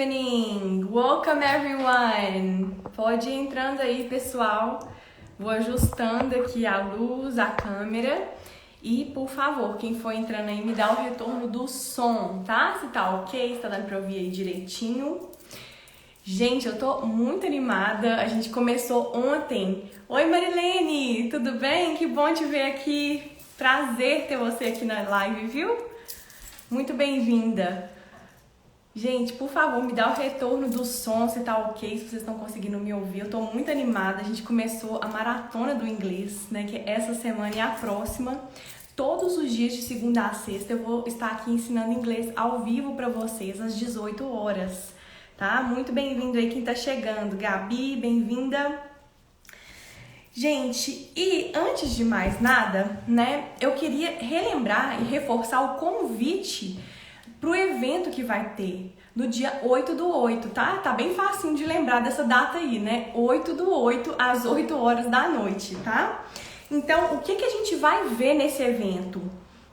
evening! Welcome everyone! Pode ir entrando aí, pessoal. Vou ajustando aqui a luz, a câmera. E, por favor, quem for entrando aí, me dá o retorno do som, tá? Se tá ok, se tá dando pra ouvir aí direitinho. Gente, eu tô muito animada. A gente começou ontem. Oi, Marilene! Tudo bem? Que bom te ver aqui. Prazer ter você aqui na live, viu? Muito bem-vinda. Gente, por favor, me dá o retorno do som, se tá ok, se vocês estão conseguindo me ouvir. Eu tô muito animada. A gente começou a maratona do inglês, né? Que é essa semana e a próxima. Todos os dias de segunda a sexta eu vou estar aqui ensinando inglês ao vivo pra vocês, às 18 horas, tá? Muito bem-vindo aí quem tá chegando. Gabi, bem-vinda. Gente, e antes de mais nada, né? Eu queria relembrar e reforçar o convite pro evento que vai ter no dia 8/8, tá? Tá bem facinho de lembrar dessa data aí, né? 8/8 às 8 horas da noite, tá? Então, o que a gente vai ver nesse evento,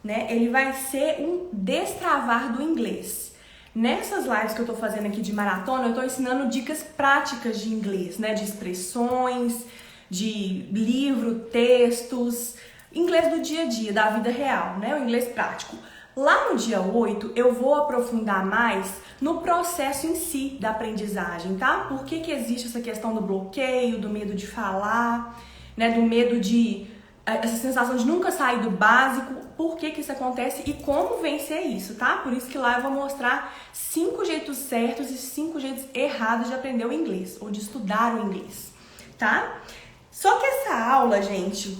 né? Ele vai ser um destravar do inglês. Nessas lives que eu tô fazendo aqui de maratona, eu tô ensinando dicas práticas de inglês, né? De expressões, de livro, textos, inglês do dia a dia, da vida real, né? O inglês prático. Lá no dia 8, eu vou aprofundar mais no processo em si da aprendizagem, tá? Por que existe essa questão do bloqueio, do medo de falar, né? Do medo de... essa sensação de nunca sair do básico, por que isso acontece e como vencer isso, tá? Por isso que lá eu vou mostrar 5 jeitos certos e 5 jeitos errados de aprender o inglês, ou de estudar o inglês, tá? Só que essa aula, gente...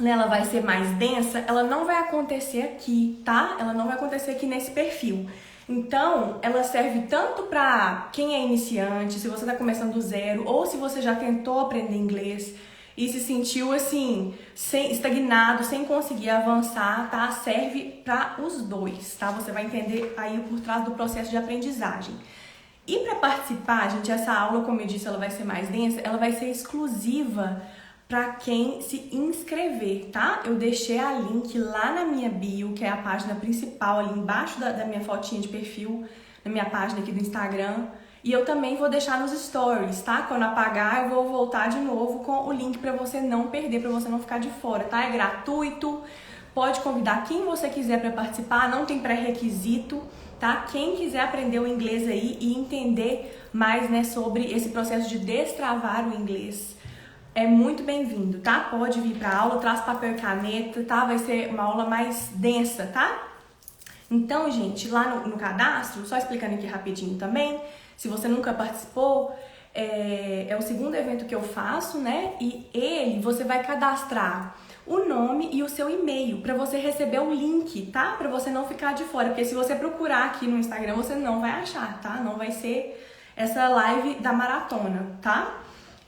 ela vai ser mais densa, ela não vai acontecer aqui, tá? Ela não vai acontecer aqui nesse perfil. Então, ela serve tanto para quem é iniciante, se você tá começando do zero, ou se você já tentou aprender inglês e se sentiu assim, estagnado, sem conseguir avançar, tá? Serve para os dois, tá? Você vai entender aí por trás do processo de aprendizagem. E para participar, gente, essa aula, como eu disse, ela vai ser mais densa, ela vai ser exclusiva para quem se inscrever, tá? Eu deixei a link lá na minha bio, que é a página principal, ali embaixo da minha fotinha de perfil, na minha página aqui do Instagram. E eu também vou deixar nos stories, tá? Quando apagar, eu vou voltar de novo com o link para você não perder, para você não ficar de fora, tá? É gratuito, pode convidar quem você quiser para participar, não tem pré-requisito, tá? Quem quiser aprender o inglês aí e entender mais, né, sobre esse processo de destravar o inglês, é muito bem-vindo, tá? Pode vir pra aula, traz papel e caneta, tá? Vai ser uma aula mais densa, tá? Então, gente, lá no cadastro, só explicando aqui rapidinho também, se você nunca participou, é o segundo evento que eu faço, né? E você vai cadastrar o nome e o seu e-mail para você receber o link, tá? Para você não ficar de fora, porque se você procurar aqui no Instagram, você não vai achar, tá? Não vai ser essa live da maratona, tá?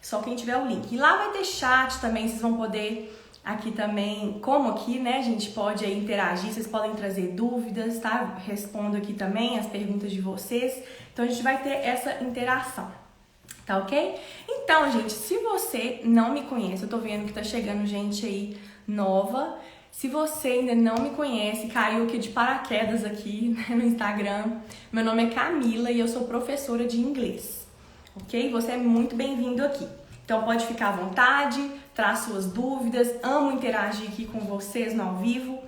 Só quem tiver o link. E lá vai ter chat também, vocês vão poder aqui também, como aqui, né, a gente pode aí interagir, vocês podem trazer dúvidas, tá? Respondo aqui também as perguntas de vocês. Então a gente vai ter essa interação, tá ok? Então, gente, se você não me conhece, eu tô vendo que tá chegando gente aí nova. Se você ainda não me conhece, caiu aqui de paraquedas aqui, né, no Instagram. Meu nome é Camila e eu sou professora de inglês. Ok? Você é muito bem-vindo aqui. Então pode ficar à vontade, traz suas dúvidas, amo interagir aqui com vocês no ao vivo,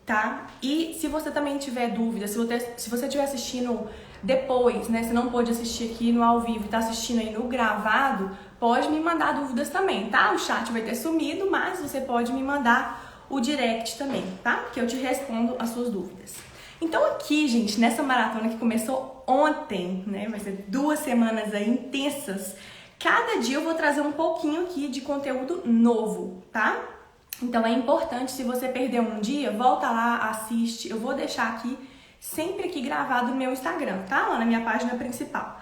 tá? E se você também tiver dúvida, se você estiver assistindo depois, né? Se não pôde assistir aqui no ao vivo e tá assistindo aí no gravado, pode me mandar dúvidas também, tá? O chat vai ter sumido, mas você pode me mandar o direct também, tá? Que eu te respondo as suas dúvidas. Então aqui, gente, nessa maratona que começou ontem, né, vai ser 2 semanas aí intensas, cada dia eu vou trazer um pouquinho aqui de conteúdo novo, tá? Então é importante, se você perdeu um dia, volta lá, assiste, eu vou deixar aqui, sempre aqui gravado no meu Instagram, tá? Lá na minha página principal.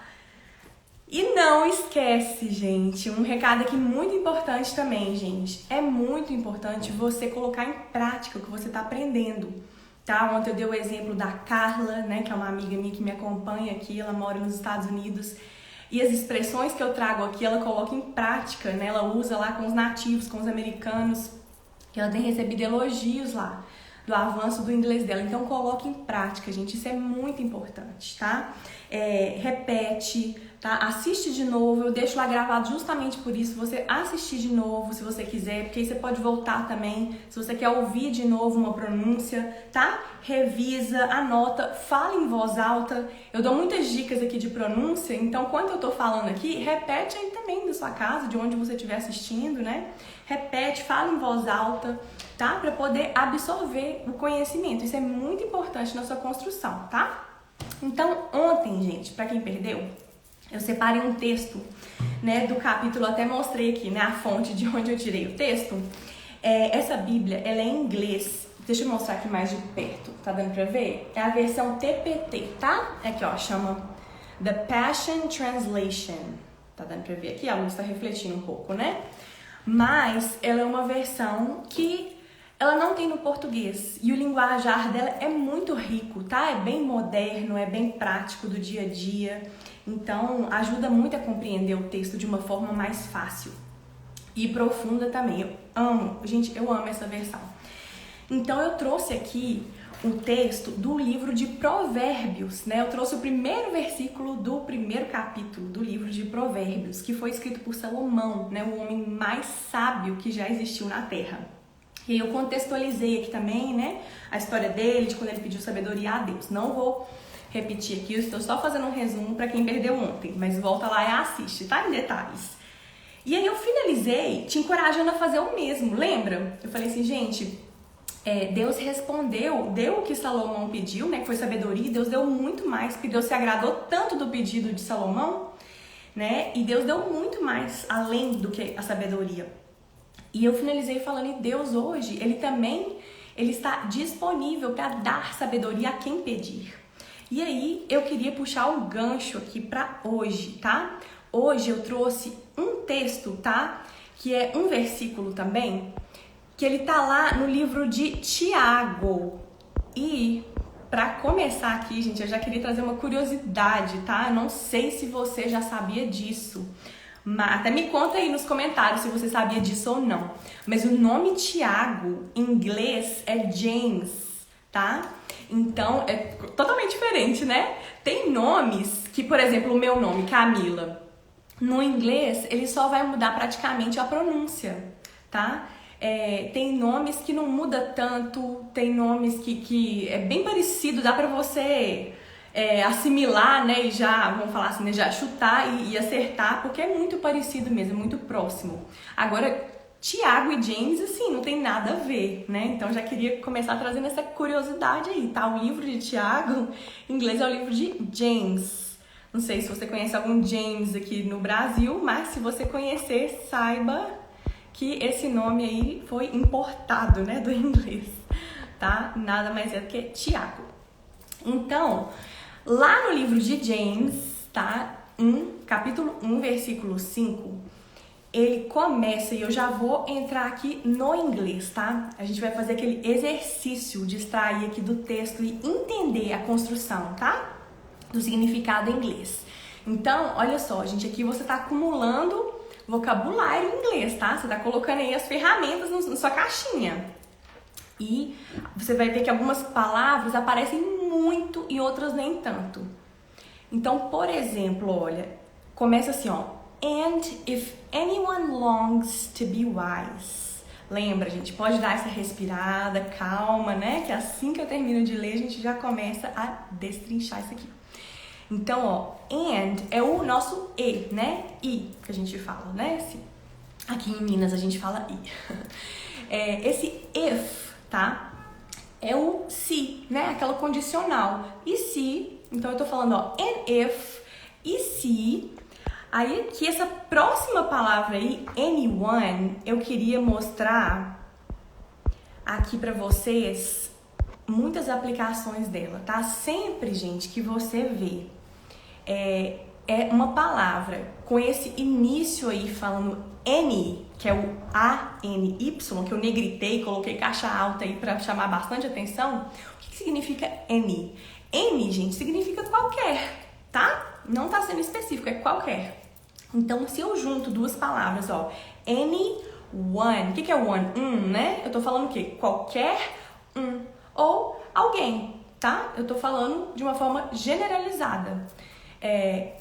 E não esquece, gente, um recado aqui muito importante também, gente, é muito importante você colocar em prática o que você tá aprendendo. Tá? Ontem eu dei o exemplo da Carla, né, que é uma amiga minha que me acompanha aqui, ela mora nos Estados Unidos, e as expressões que eu trago aqui, ela coloca em prática, né, ela usa lá com os nativos, com os americanos, e ela tem recebido elogios lá do avanço do inglês dela. Então coloque em prática, gente, isso é muito importante, tá? Repete, tá? Assiste de novo, eu deixo lá gravado justamente por isso, você assistir de novo se você quiser, porque aí você pode voltar também, se você quer ouvir de novo uma pronúncia, tá? Revisa, anota, fala em voz alta. Eu dou muitas dicas aqui de pronúncia, então quando eu tô falando aqui, repete aí também da sua casa, de onde você estiver assistindo, né? Repete, fala em voz alta, tá? Para poder absorver o conhecimento. Isso é muito importante na sua construção, tá? Então, ontem, gente, para quem perdeu, eu separei um texto, né, do capítulo, até mostrei aqui, né, a fonte de onde eu tirei o texto. Essa Bíblia, ela é em inglês. Deixa eu mostrar aqui mais de perto, tá dando pra ver? É a versão TPT, tá? Aqui, ó, chama The Passion Translation. Tá dando pra ver aqui? A luz tá refletindo um pouco, né? Mas ela é uma versão que ela não tem no português e o linguajar dela é muito rico, tá? É bem moderno, é bem prático do dia a dia, então ajuda muito a compreender o texto de uma forma mais fácil e profunda também. Eu amo essa versão. Então eu trouxe aqui o texto do livro de Provérbios, né? Eu trouxe o primeiro versículo do primeiro capítulo do livro de Provérbios, que foi escrito por Salomão, né? O homem mais sábio que já existiu na Terra. E eu contextualizei aqui também, né, a história dele, de quando ele pediu sabedoria a Deus. Não vou repetir aqui, eu estou só fazendo um resumo para quem perdeu ontem, mas volta lá e assiste, tá? Em detalhes. E aí eu finalizei te encorajando a fazer o mesmo, lembra? Eu falei assim, gente, Deus respondeu, deu o que Salomão pediu, né, que foi sabedoria, e Deus deu muito mais, porque Deus se agradou tanto do pedido de Salomão, né, e Deus deu muito mais além do que a sabedoria. E eu finalizei falando, e Deus hoje, ele está disponível para dar sabedoria a quem pedir. E aí, eu queria puxar um gancho aqui para hoje, tá? Hoje eu trouxe um texto, tá? Que é um versículo também, que ele tá lá no livro de Tiago. E para começar aqui, gente, eu já queria trazer uma curiosidade, tá? Eu não sei se você já sabia disso. Mas até me conta aí nos comentários se você sabia disso ou não. Mas o nome Tiago, em inglês, é James, tá? Então, é totalmente diferente, né? Tem nomes que, por exemplo, o meu nome, Camila, no inglês, ele só vai mudar praticamente a pronúncia, tá? Tem nomes que não muda tanto, tem nomes que é bem parecido, dá pra você... assimilar, né, e já, vamos falar assim, né, já chutar e acertar, porque é muito parecido mesmo, é muito próximo. Agora, Tiago e James, assim, não tem nada a ver, né, então já queria começar trazendo essa curiosidade aí, tá? O livro de Tiago, em inglês é o livro de James. Não sei se você conhece algum James aqui no Brasil, mas se você conhecer, saiba que esse nome aí foi importado, né, do inglês, tá? Nada mais é do que Tiago. Então, lá no livro de James, tá? Capítulo 1, versículo 5, ele começa, e eu já vou entrar aqui no inglês, tá? A gente vai fazer aquele exercício de extrair aqui do texto e entender a construção, tá? Do significado em inglês. Então, olha só, gente, aqui você tá acumulando vocabulário em inglês, tá? Você tá colocando aí as ferramentas na sua caixinha. E você vai ver que algumas palavras aparecem muito e outras nem tanto. Então, por exemplo, olha, começa assim, ó. And if anyone longs to be wise. Lembra, gente, pode dar essa respirada, calma, né? Que assim que eu termino de ler, a gente já começa a destrinchar isso aqui. Então, ó, and é o nosso e, né? I, que a gente fala, né? Aqui em Minas a gente fala i. Esse if, tá? É o se, né? Aquela condicional. E se, então eu tô falando, ó, and if, e se. Aí, que essa próxima palavra aí, anyone, eu queria mostrar aqui pra vocês muitas aplicações dela, tá? Sempre, gente, que você vê uma palavra com esse início aí falando any, que é o A-N-Y, que eu negritei, coloquei caixa alta aí pra chamar bastante atenção. O que significa any? Any, gente, significa qualquer, tá? Não tá sendo específico, é qualquer. Então, se eu junto duas palavras, ó, anyone, o que é one? Né? Eu tô falando o quê? Qualquer um. ou alguém, tá? Eu tô falando de uma forma generalizada.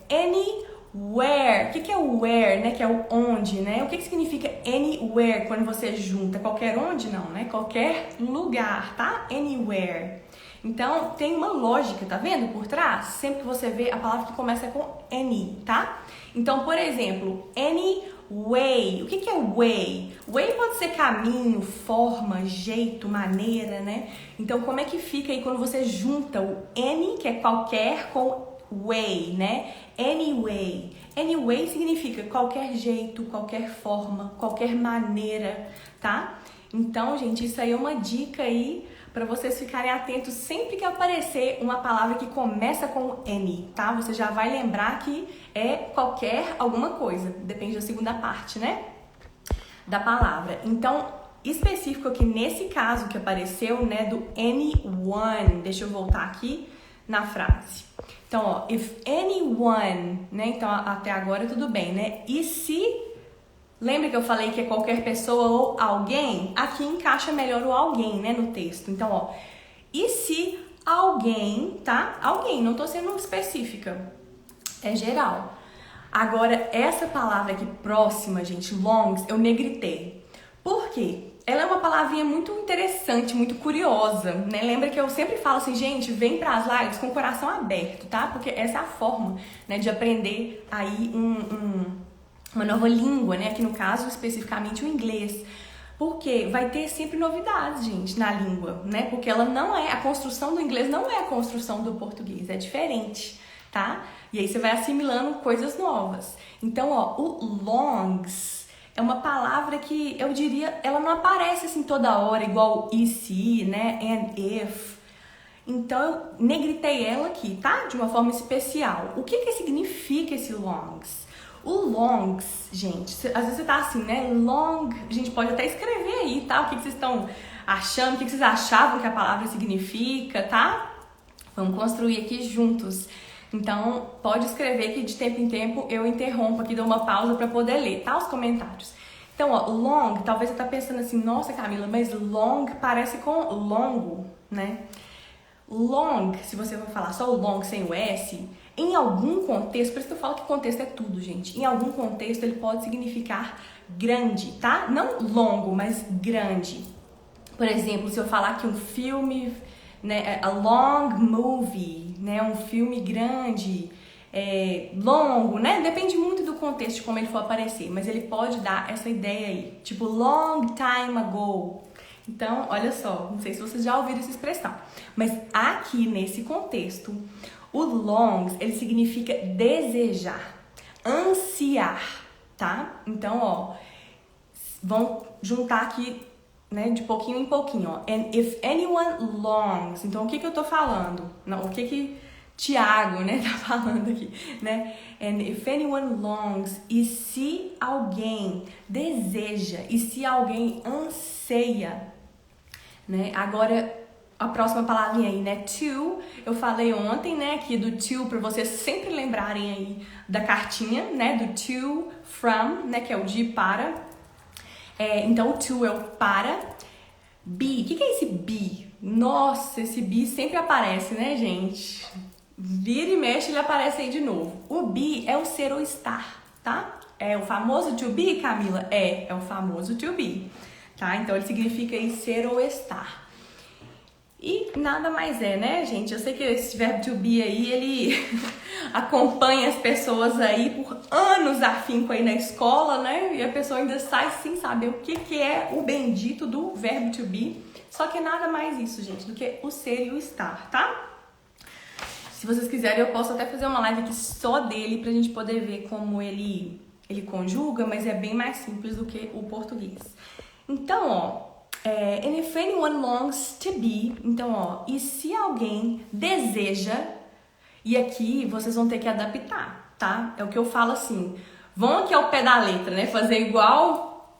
Anywhere. O que é o where, né? Que é o onde, né? O que significa anywhere quando você junta? Qualquer onde? Não, né? Qualquer lugar, tá? Anywhere. Então, tem uma lógica, tá vendo? Por trás, sempre que você vê a palavra que começa com any, tá? Então, por exemplo, anyway. O que é way? Way pode ser caminho, forma, jeito, maneira, né? Então, como é que fica aí quando você junta o any, que é qualquer, com way, né? Anyway. Anyway significa qualquer jeito, qualquer forma, qualquer maneira, tá? Então, gente, isso aí é uma dica aí para vocês ficarem atentos sempre que aparecer uma palavra que começa com any, tá? Você já vai lembrar que é qualquer alguma coisa, depende da segunda parte, né? Da palavra. Então, específico aqui nesse caso que apareceu, né, do anyone. Deixa eu voltar aqui na frase. Então, ó, if anyone, né? Então, até agora tudo bem, né? E se... Lembra que eu falei que é qualquer pessoa ou alguém? Aqui encaixa melhor o alguém, né, no texto. Então, ó, e se alguém, tá? Alguém, não tô sendo específica, é geral. Agora, essa palavra aqui próxima, gente, longs, eu negritei. Por quê? Ela é uma palavrinha muito interessante, muito curiosa, né? Lembra que eu sempre falo assim, gente, vem para as lives com o coração aberto, tá? Porque essa é a forma, né, de aprender aí uma nova língua, né? Aqui no caso, especificamente o inglês. Porque vai ter sempre novidades, gente, na língua, né? Porque ela não é, a construção do inglês não é a construção do português, é diferente, tá? E aí você vai assimilando coisas novas. Então, ó, o longs é uma palavra que eu diria, ela não aparece assim toda hora, igual e se, né? And if. Então, eu negritei ela aqui, tá? De uma forma especial. O que significa esse longs? O longs, gente, às vezes você tá assim, né? Long, a gente pode até escrever aí, tá? O que vocês estão achando, o que vocês achavam que a palavra significa, tá? Vamos construir aqui juntos. Então, pode escrever que de tempo em tempo eu interrompo aqui, dou uma pausa para poder ler, tá? Os comentários. Então, ó, long, talvez você tá pensando assim, nossa, Camila, mas long parece com longo, né? Long, se você for falar só o long sem o S, em algum contexto, por isso que eu falo que contexto é tudo, gente. Em algum contexto ele pode significar grande, tá? Não longo, mas grande. Por exemplo, se eu falar que um filme, né, a long movie, né, um filme grande, longo, né? Depende muito do contexto de como ele for aparecer, mas ele pode dar essa ideia aí, tipo long time ago. Então, olha só, não sei se vocês já ouviram essa expressão, mas aqui nesse contexto, o longs, ele significa desejar, ansiar, tá? Então, ó, vão juntar aqui, né, de pouquinho em pouquinho, ó. And if anyone longs, então o que eu tô falando? Não, o que Tiago, né, tá falando aqui, né? And if anyone longs, e se alguém deseja, e se alguém anseia, né? Agora, a próxima palavrinha aí, né? To, eu falei ontem, né, aqui do to, para vocês sempre lembrarem aí da cartinha, né, do to, from, né, que é o de para. Então, o to é o para. Be, o que é esse be? Nossa, esse be sempre aparece, né, gente? Vira e mexe, ele aparece aí de novo. O be é o ser ou estar, tá? É o famoso to be, Camila? É o famoso to be, tá? Então, ele significa aí ser ou estar. E nada mais é, né, gente? Eu sei que esse verbo to be aí, ele acompanha as pessoas aí por anos afinco aí na escola, né? E a pessoa ainda sai sem saber o que é o bendito do verbo to be. Só que nada mais isso, gente, do que o ser e o estar, tá? Se vocês quiserem, eu posso até fazer uma live aqui só dele pra gente poder ver como ele conjuga, mas é bem mais simples do que o português. Então, ó, and if anyone longs to be, então, ó, e se alguém deseja, e aqui vocês vão ter que adaptar, tá? É o que eu falo assim, vão aqui ao pé da letra, né? Fazer igual,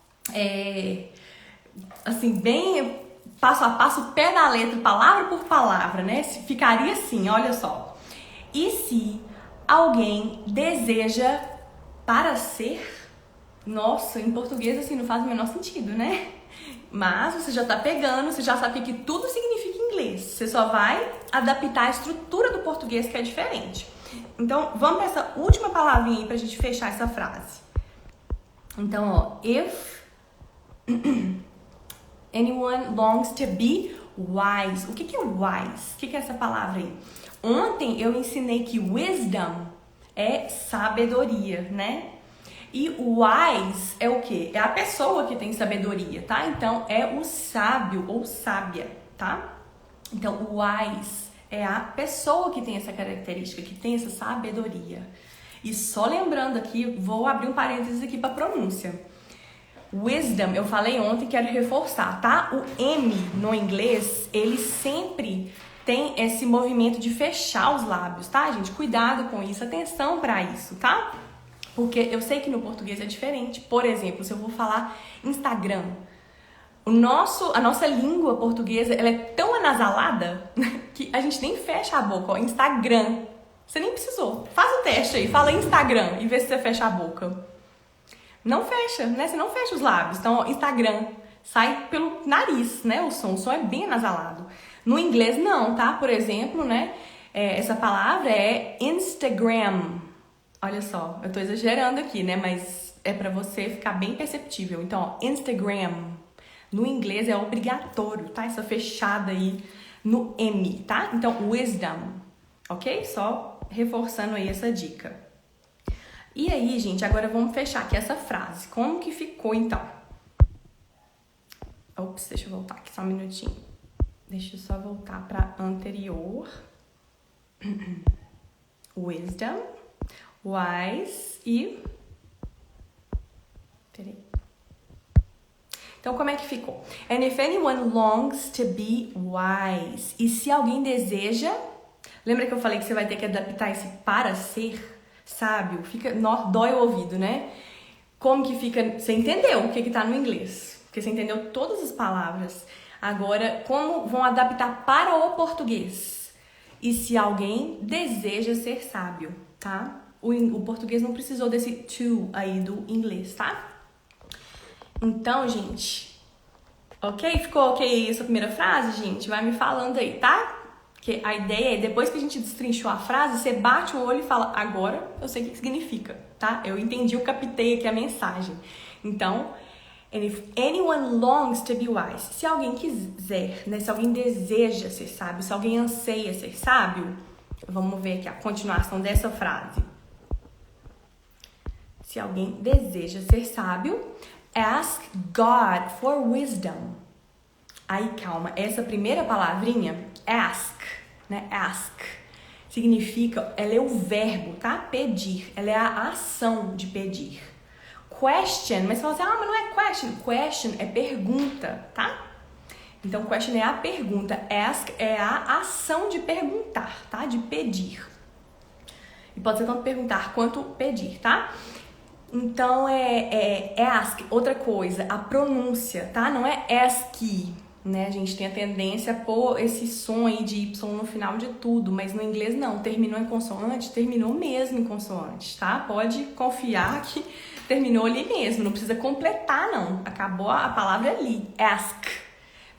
assim, bem passo a passo, pé da letra, palavra por palavra, né? Ficaria assim, olha só. E se alguém deseja para ser, nossa, em português assim não faz o menor sentido, né? Mas você já tá pegando, você já sabe que tudo significa em inglês. Você só vai adaptar a estrutura do português, que é diferente. Então, vamos para essa última palavrinha aí pra gente fechar essa frase. Então, ó, if anyone longs to be wise. O que é wise? O que é essa palavra aí? Ontem eu ensinei que wisdom é sabedoria, né? E wise é o quê? É a pessoa que tem sabedoria, tá? Então, é o sábio ou sábia, tá? Então, wise é a pessoa que tem essa característica, que tem essa sabedoria. E só lembrando aqui, vou abrir um parênteses aqui para pronúncia. Wisdom, eu falei ontem, quero reforçar, tá? O M no inglês, ele sempre tem esse movimento de fechar os lábios, tá, gente? Cuidado com isso, atenção para isso, tá? Porque eu sei que no português é diferente. Por exemplo, se eu vou falar Instagram, a nossa língua portuguesa, ela é tão anasalada que a gente nem fecha a boca, ó, Instagram. Você nem precisou. Faz o teste aí, fala Instagram e vê se você fecha a boca. Não fecha, né? Você não fecha os lábios. Então, ó, Instagram sai pelo nariz, né? O som é bem anasalado. No inglês, não, tá? Por exemplo, né? Essa palavra é Instagram. Olha só, eu tô exagerando aqui, né? Mas é pra você ficar bem perceptível. Então, ó, Instagram. No inglês é obrigatório, tá? Essa fechada aí no M, tá? Então, wisdom, ok? Só reforçando aí essa dica. E aí, gente, agora vamos fechar aqui essa frase. Como que ficou, então? Ops, deixa eu voltar aqui só um minutinho. Deixa eu só voltar pra anterior. Wisdom, wise e... Peraí. Então, como é que ficou? And if anyone longs to be wise. E se alguém deseja... Lembra que eu falei que você vai ter que adaptar esse para ser sábio? Dói o ouvido, né? Como que fica... Você entendeu o que tá no inglês. Porque você entendeu todas as palavras. Agora, como vão adaptar para o português? E se alguém deseja ser sábio, tá? O português não precisou desse to aí do inglês, tá? Então, gente, ok? Ficou ok essa primeira frase, gente? Vai me falando aí, tá? Porque a ideia é, depois que a gente destrinchou a frase, você bate o olho e fala, agora eu sei o que significa, tá? Eu entendi, eu captei aqui a mensagem. Então, and if anyone longs to be wise, se alguém quiser, né? Se alguém deseja ser sábio, se alguém anseia ser sábio, vamos ver aqui a continuação dessa frase. Se alguém deseja ser sábio, ask God for wisdom. Aí, calma, essa primeira palavrinha, ask, né? Ask, significa, ela é o verbo, tá? Pedir, ela é a ação de pedir. Question, mas você fala assim, mas não é question. Question é pergunta, tá? Então, question é a pergunta, ask é a ação de perguntar, tá? De pedir. E pode ser tanto perguntar quanto pedir, tá? Então, ask. Outra coisa, a pronúncia, tá? Não é ask, né? A gente tem a tendência a pôr esse som aí de Y no final de tudo, mas no inglês não. Terminou em consoante, terminou mesmo em consoante, tá? Pode confiar que terminou ali mesmo, não precisa completar, não. Acabou a palavra ali, ask.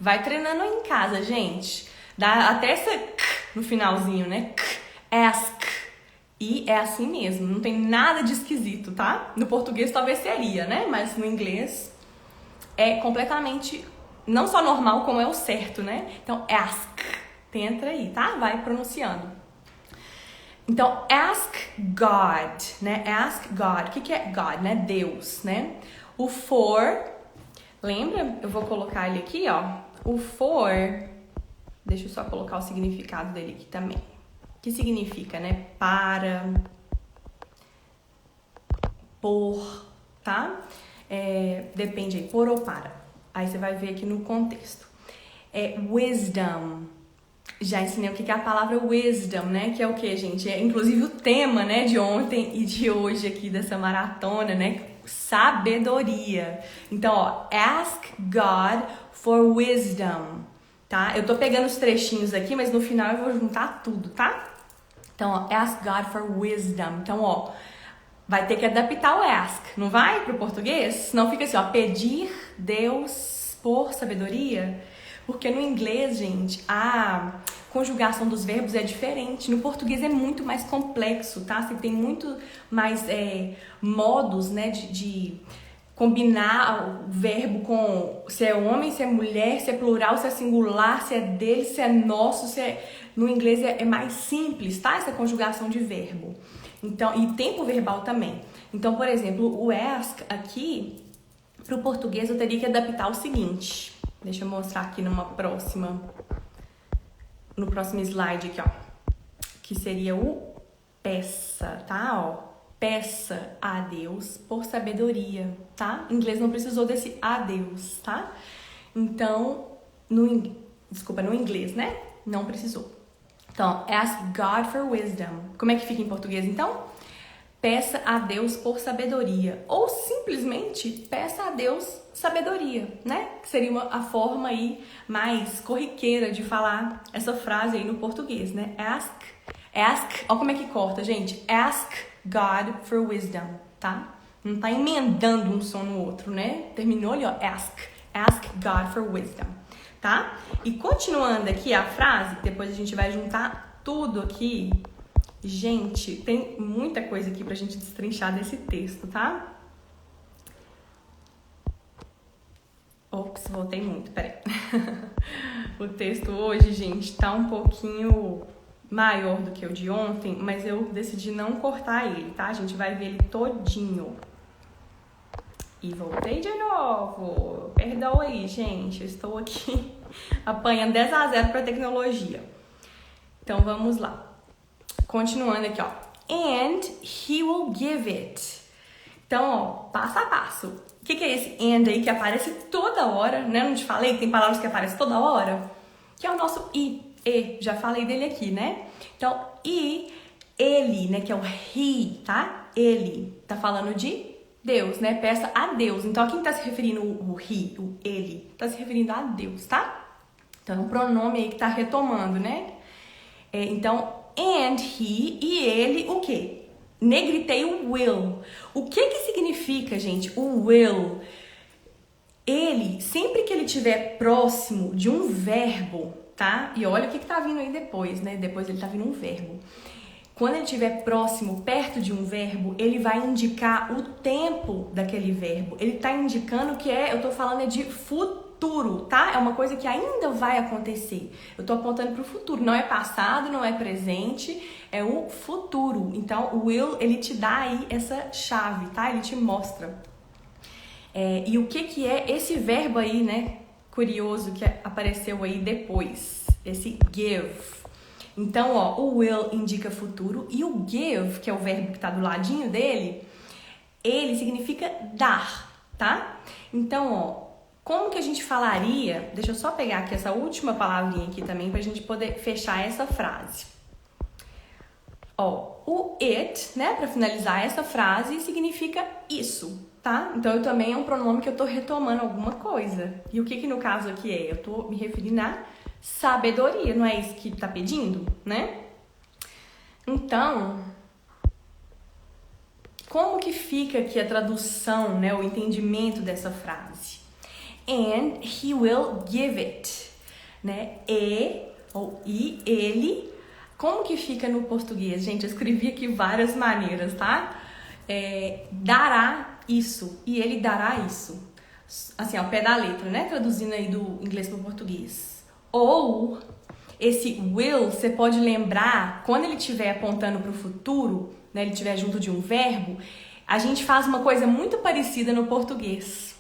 Vai treinando aí em casa, gente. Dá até essa k no finalzinho, né? Ask. E é assim mesmo, não tem nada de esquisito, tá? No português talvez seria, né? Mas no inglês é completamente, não só normal, como é o certo, né? Então, ask. Tenta aí, tá? Vai pronunciando. Então, ask God, né? Ask God. O que é God, né? Deus, né? O for, lembra? Eu vou colocar ele aqui, ó. O for, deixa eu só colocar o significado dele aqui também. Que significa, né? Para, por, tá? Depende aí, por ou para. Aí você vai ver aqui no contexto. Wisdom. Já ensinei o que é a palavra wisdom, né? Que é o que, gente? É inclusive o tema, né? De ontem e de hoje aqui dessa maratona, né? Sabedoria. Então, ó, ask God for wisdom, tá? Eu tô pegando os trechinhos aqui, mas no final eu vou juntar tudo, tá? Então, ó, ask God for wisdom. Então, ó, vai ter que adaptar o ask, não vai pro português? Senão fica assim, ó, pedir Deus por sabedoria. Porque no inglês, gente, a conjugação dos verbos é diferente. No português é muito mais complexo, tá? Você tem muito mais modos, né, de combinar o verbo com se é homem, se é mulher, se é plural, se é singular, se é dele, se é nosso, se é... No inglês é mais simples, tá? Essa conjugação de verbo. Então, e tempo verbal também. Então, por exemplo, o ask aqui, para o português, eu teria que adaptar o seguinte. Deixa eu mostrar aqui no próximo slide aqui, ó. Que seria o peça, tá? Ó, peça a Deus por sabedoria, tá? Em inglês não precisou desse a Deus, tá? Então, no inglês, né? Não precisou. Então, ask God for wisdom. Como é que fica em português, então? Peça a Deus por sabedoria. Ou simplesmente peça a Deus sabedoria, né? Que seria a forma aí mais corriqueira de falar essa frase aí no português, né? Ask, ó como é que corta, gente. Ask God for wisdom, tá? Não tá emendando um som no outro, né? Terminou ali, ó, ask God for wisdom, tá? E continuando aqui a frase, depois a gente vai juntar tudo aqui. Gente, tem muita coisa aqui pra gente destrinchar desse texto, tá? Ops, voltei muito, peraí. O texto hoje, gente, tá um pouquinho maior do que o de ontem, mas eu decidi não cortar ele, tá? A gente vai ver ele todinho. E voltei de novo. Perdoa aí, gente, eu estou aqui apanhando 10-0 pra tecnologia. Então, vamos lá. Continuando aqui, ó. And he will give it. Então, ó, passo a passo. O que é esse and aí que aparece toda hora, né? Não te falei que tem palavras que aparecem toda hora? Que é o nosso e. Já falei dele aqui, né? Então, ele, né? Que é o he, tá? Ele tá falando de Deus, né? Peça a Deus. Então, a quem tá se referindo o he, o ele? Tá se referindo a Deus, tá? Então, é um pronome aí que tá retomando, né? Então, and he, e ele, o quê? Negritei o will. O que significa, gente, o will? Ele, sempre que ele estiver próximo de um verbo, tá? E olha o que tá vindo aí depois, né? Depois ele tá vindo um verbo. Quando ele estiver próximo, perto de um verbo, ele vai indicar o tempo daquele verbo. Ele tá indicando que eu tô falando de futuro, tá? É uma coisa que ainda vai acontecer. Eu tô apontando pro futuro. Não é passado, não é presente, é o futuro. Então, o will, ele te dá aí essa chave, tá? Ele te mostra. E o que é esse verbo aí, né? Curioso que apareceu aí depois. Esse give. Então, ó, o will indica futuro e o give, que é o verbo que tá do ladinho dele, ele significa dar, tá? Então, ó, como que a gente falaria? Deixa eu só pegar aqui essa última palavrinha aqui também pra gente poder fechar essa frase. Ó, o it, né, pra finalizar essa frase, significa isso, tá? Então, eu também é um pronome que eu tô retomando alguma coisa. E o que no caso aqui é? Eu tô me referindo a sabedoria, não é isso que tá pedindo, né? Então, como que fica aqui a tradução, né, o entendimento dessa frase? And he will give it, né? E ele, como que fica no português? Gente, eu escrevi aqui várias maneiras, tá? Dará isso, e ele dará isso. Assim, ao pé da letra, né? Traduzindo aí do inglês para o português. Ou esse will, você pode lembrar, quando ele estiver apontando para o futuro, né, ele estiver junto de um verbo, a gente faz uma coisa muito parecida no português.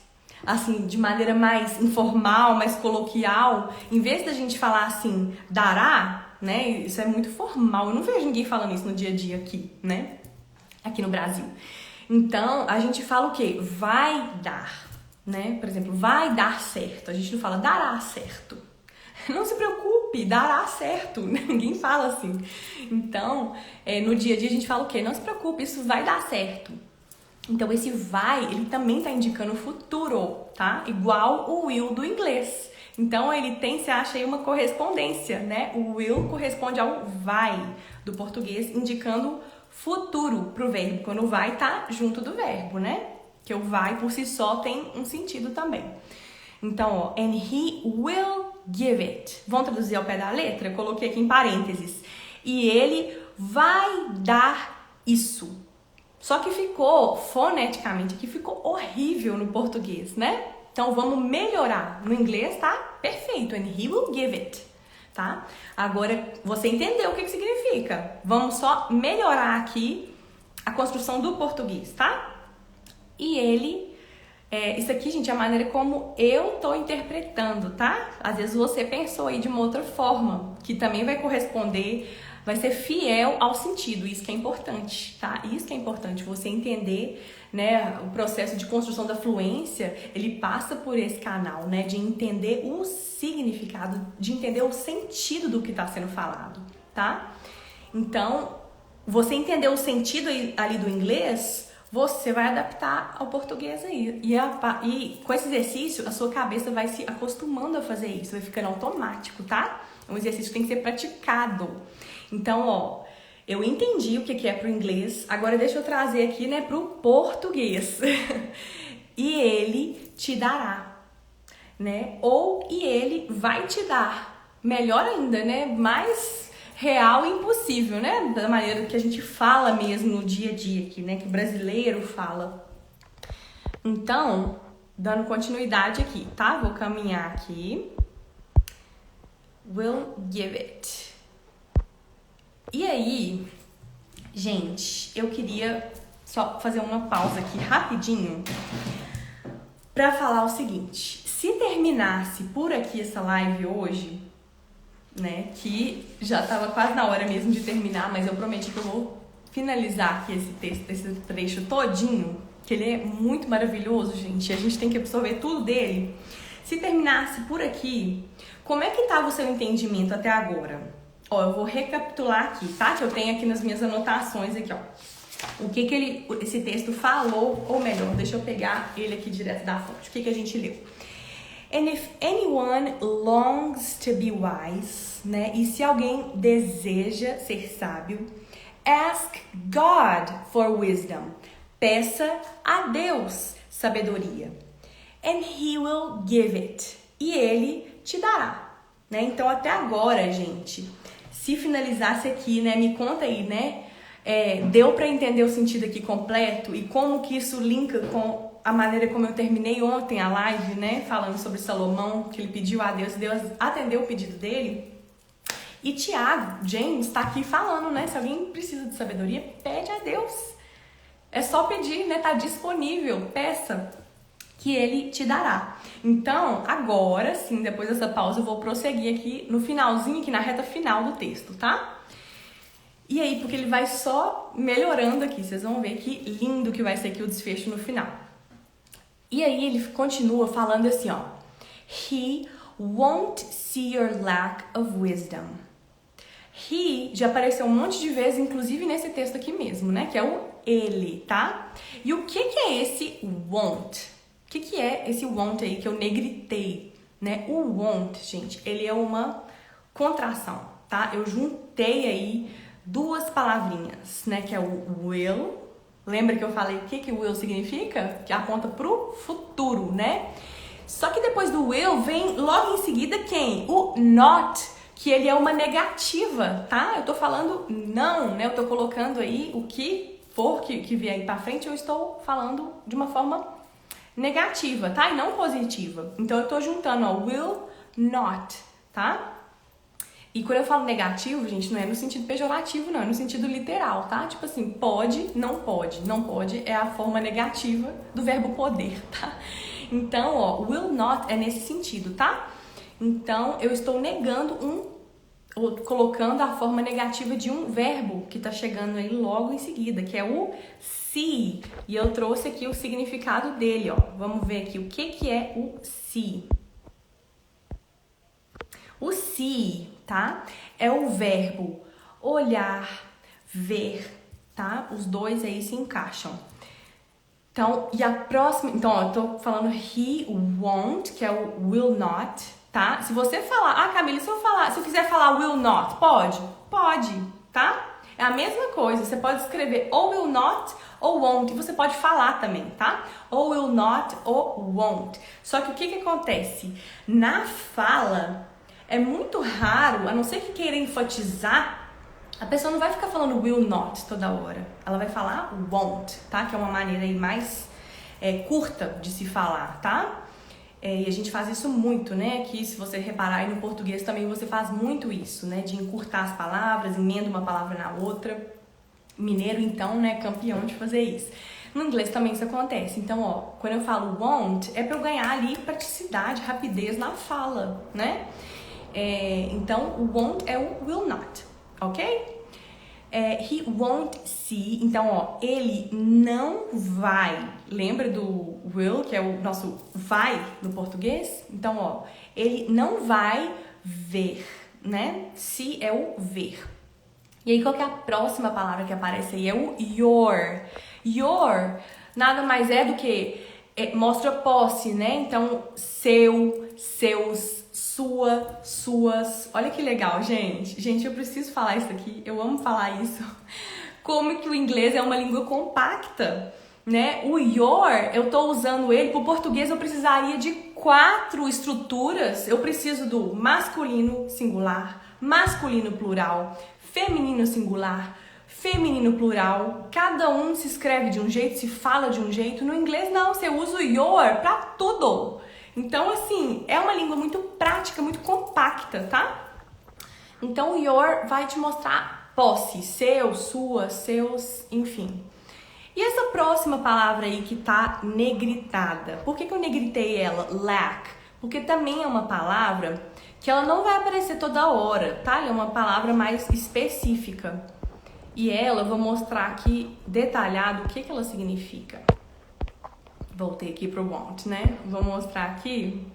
Assim, de maneira mais informal, mais coloquial, em vez da gente falar assim, dará, né, isso é muito formal, eu não vejo ninguém falando isso no dia a dia aqui, né, aqui no Brasil. Então, a gente fala o quê? Vai dar, né, por exemplo, vai dar certo, a gente não fala dará certo. Não se preocupe, dará certo. Ninguém fala assim. Então, no dia a dia a gente fala o quê? Não se preocupe, isso vai dar certo. Então, esse vai, ele também está indicando o futuro, tá? Igual o will do inglês. Então, ele tem, você acha aí, uma correspondência, né? O will corresponde ao vai do português, indicando futuro pro verbo. Quando o vai tá junto do verbo, né? Que o vai por si só tem um sentido também. Então, ó, and he will give it. Vamos traduzir ao pé da letra? Eu coloquei aqui em parênteses. E ele vai dar isso. Só que ficou, foneticamente, aqui ficou horrível no português, né? Então vamos melhorar. No inglês tá perfeito. And he will give it. Tá? Agora você entendeu o que significa. Vamos só melhorar aqui a construção do português, tá? E ele, isso aqui, gente, é a maneira como eu tô interpretando, tá? Às vezes você pensou aí de uma outra forma, que também vai corresponder, vai ser fiel ao sentido. Isso que é importante, tá? Isso que é importante, você entender, né? O processo de construção da fluência, ele passa por esse canal, né? De entender o significado, de entender o sentido do que está sendo falado, tá? Então, você entender o sentido ali do inglês, você vai adaptar ao português aí. E com esse exercício, a sua cabeça vai se acostumando a fazer isso, vai ficando automático, tá? É um exercício que tem que ser praticado. Então, ó, eu entendi o que é pro inglês, agora deixa eu trazer aqui, né, pro português. E ele te dará, né? Ou e ele vai te dar. Melhor ainda, né? Mais real e impossível, né? Da maneira que a gente fala mesmo no dia a dia aqui, né? Que o brasileiro fala. Então, dando continuidade aqui, tá? Vou caminhar aqui. Will give it. E aí, gente, eu queria só fazer uma pausa aqui rapidinho pra falar o seguinte. Se terminasse por aqui essa live hoje, né, que já tava quase na hora mesmo de terminar, mas eu prometi que eu vou finalizar aqui esse texto, esse trecho todinho, que ele é muito maravilhoso, gente, a gente tem que absorver tudo dele. Se terminasse por aqui, como é que tava o seu entendimento até agora? Ó, eu vou recapitular aqui, tá? Que eu tenho aqui nas minhas anotações aqui, ó. O que esse texto falou, ou melhor, deixa eu pegar ele aqui direto da fonte. O que a gente leu? And if anyone longs to be wise, né? E se alguém deseja ser sábio, ask God for wisdom. Peça a Deus sabedoria. And he will give it. E ele te dará, né? Então até agora, gente, se finalizasse aqui, né? Me conta aí, né? Deu pra entender o sentido aqui completo e como que isso linka com a maneira como eu terminei ontem a live, né? Falando sobre Salomão, que ele pediu a Deus e Deus atendeu o pedido dele. E Tiago, James, tá aqui falando, né? Se alguém precisa de sabedoria, pede a Deus. É só pedir, né? Tá disponível, peça, que ele te dará. Então, agora sim, depois dessa pausa, eu vou prosseguir aqui no finalzinho, aqui na reta final do texto, tá? E aí, porque ele vai só melhorando aqui, vocês vão ver que lindo que vai ser aqui o desfecho no final. E aí ele continua falando assim, ó. He won't see your lack of wisdom. He já apareceu um monte de vezes, inclusive nesse texto aqui mesmo, né? Que é o ele, tá? E o que é esse won't? O que é esse won't aí que eu negritei, né? O won't, gente, ele é uma contração, tá? Eu juntei aí duas palavrinhas, né? Que é o will. Lembra que eu falei o que o will significa? Que aponta pro futuro, né? Só que depois do will vem logo em seguida quem? O not, que ele é uma negativa, tá? Eu tô falando não, né? Eu tô colocando aí o que for que vier aí pra frente, eu estou falando de uma forma negativa, tá? E não positiva. Então eu tô juntando, ó, will not, tá? E quando eu falo negativo, gente, não é no sentido pejorativo, não. É no sentido literal, tá? Tipo assim, pode, não pode. Não pode é a forma negativa do verbo poder, tá? Então, ó, will not é nesse sentido, tá? Então, eu estou negando ou colocando a forma negativa de um verbo que tá chegando aí logo em seguida, que é o see. E eu trouxe aqui o significado dele, ó. Vamos ver aqui o que é o see. O see, tá? É o verbo olhar, ver, tá? Os dois aí se encaixam. Então, e a próxima... Então, ó, eu tô falando he won't, que é o will not, tá? Se você falar... Ah, Camila, se eu quiser falar will not, pode? Pode, tá? É a mesma coisa. Você pode escrever ou will not ou won't. E você pode falar também, tá? Ou will not ou won't. Só que o que acontece? Na fala... é muito raro, a não ser que queira enfatizar, a pessoa não vai ficar falando will not toda hora. Ela vai falar won't, tá? Que é uma maneira aí mais curta de se falar, tá? E a gente faz isso muito, né? Que se você reparar aí no português também você faz muito isso, né? De encurtar as palavras, emenda uma palavra na outra. Mineiro, então, né? Campeão de fazer isso. No inglês também isso acontece. Então, ó, quando eu falo won't, é pra eu ganhar ali praticidade, rapidez na fala, né? Então, o won't é o will not, ok? He won't see. Então, ó, ele não vai. Lembra do will, que é o nosso vai no português? Então, ó, ele não vai ver, né? See é o ver. E aí, qual que é a próxima palavra que aparece aí? É o your. Your nada mais é do que mostra posse, né? Então, seu, seus, sua, suas. Olha que legal, gente. Gente, eu preciso falar isso aqui. Eu amo falar isso. Como que o inglês é uma língua compacta, né? O your, eu tô usando ele. Pro português, eu precisaria de 4 estruturas. Eu preciso do masculino singular, masculino plural, feminino singular, feminino plural. Cada um se escreve de um jeito, se fala de um jeito. No inglês, não. Você usa o your pra tudo. Então, assim, é uma língua muito prática, muito compacta, tá? Então, o your vai te mostrar posse, seu, sua, seus, enfim. E essa próxima palavra aí que tá negritada, por que eu negritei ela? Lack. Porque também é uma palavra que ela não vai aparecer toda hora, tá? Ela é uma palavra mais específica. E ela, eu vou mostrar aqui detalhado o que ela significa. Voltei aqui pro want, né? Vou mostrar aqui.